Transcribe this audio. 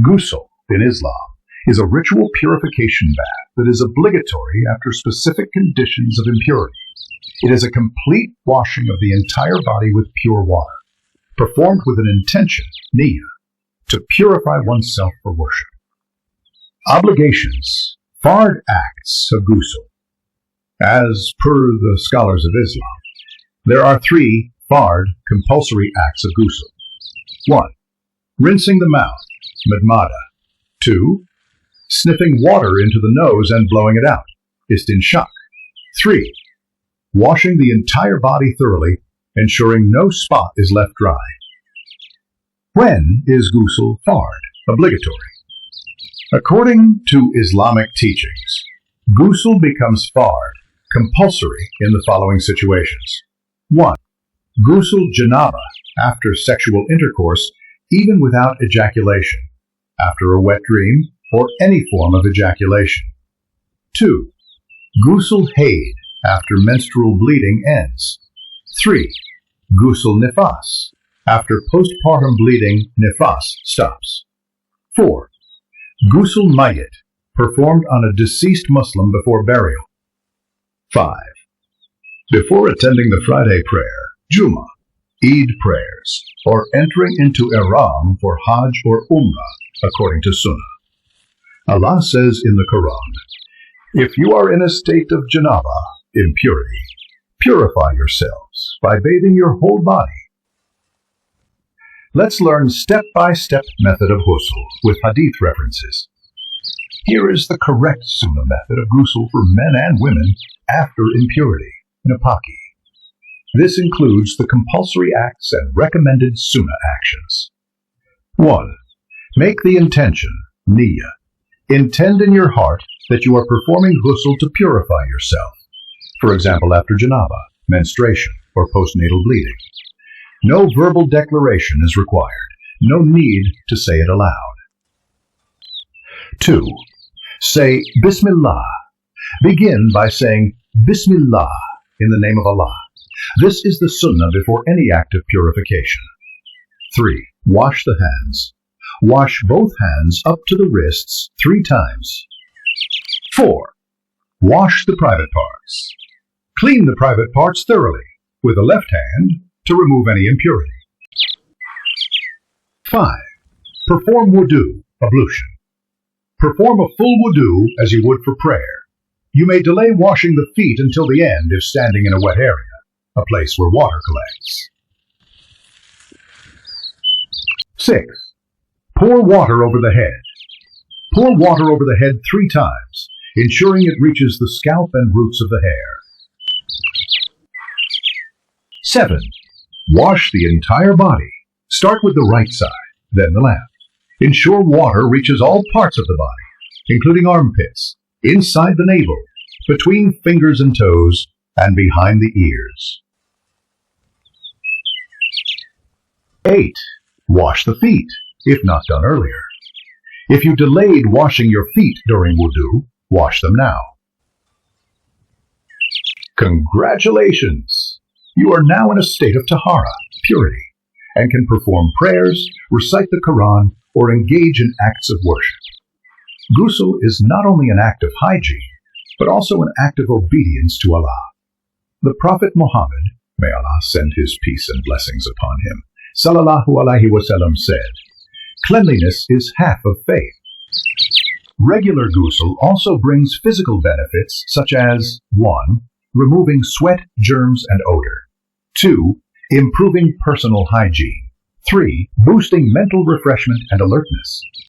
Ghusl in Islam is a ritual purification bath that is obligatory after specific conditions of impurity. It is a complete washing of the entire body with pure water, performed with an intention, Niyyah, to purify oneself for worship. Obligations, fard acts of Ghusl. As per the scholars of Islam, there are 3 fard compulsory acts of Ghusl. 1. Rinsing the mouth, madmada. 2. Sniffing water into the nose and blowing it out, istinshaq. 3. Washing the entire body thoroughly, ensuring no spot is left dry. When is Ghusl fard, obligatory? According to Islamic teachings, Ghusl becomes fard, compulsory in the following situations. 1. Ghusl Janabah, after sexual intercourse, even without ejaculation, after a wet dream, or any form of ejaculation. 2. Ghusl Haid, after menstrual bleeding ends. 3. Ghusl Nifas, after postpartum bleeding nifas stops. 4. Ghusl Mayyit, performed on a deceased Muslim before burial. 5. Before attending the Friday prayer, Jummah, Eid prayers, or entering into Ihram for Hajj or Umrah, according to Sunnah. Allah says in the Quran, "If you are in a state of Janabah, impurity, purify yourselves by bathing your whole body." Let's learn step-by-step method of Ghusl with Hadith references. Here is the correct Sunnah method of Ghusl for men and women after impurity, Napaki. This includes the compulsory acts and recommended Sunnah actions. 1. Make the intention, Niyyah. Intend in your heart that you are performing Ghusl to purify yourself. For example, after Janabah, menstruation, or postnatal bleeding. No verbal declaration is required. No need to say it aloud. 2. Say Bismillah. Begin by saying Bismillah in the name of Allah. This is the Sunnah before any act of purification. 3. Wash the hands. Wash both hands up to the wrists 3 times. 4. Wash the private parts. Clean the private parts thoroughly with the left hand to remove any impurity. 5. Perform wudu, ablution. Perform a full wudu as you would for prayer. You may delay washing the feet until the end if standing in a wet area, a place where water collects. 6. Pour water over the head. Pour water over the head 3 times, ensuring it reaches the scalp and roots of the hair. 7. Wash the entire body. Start with the right side, then the left. Ensure water reaches all parts of the body, including armpits, inside the navel, between fingers and toes, and behind the ears. 8. Wash the feet, if not done earlier. If you delayed washing your feet during wudu, wash them now. Congratulations! You are now in a state of tahara, purity, and can perform prayers, recite the Qur'an, or engage in acts of worship. Ghusl is not only an act of hygiene, but also an act of obedience to Allah. The Prophet Muhammad, may Allah send his peace and blessings upon him, sallallahu alaihi wasallam said, "Cleanliness is half of faith." Regular Ghusl also brings physical benefits such as 1. Removing sweat, germs, and odor. 2. Improving personal hygiene. 3. Boosting mental refreshment and alertness.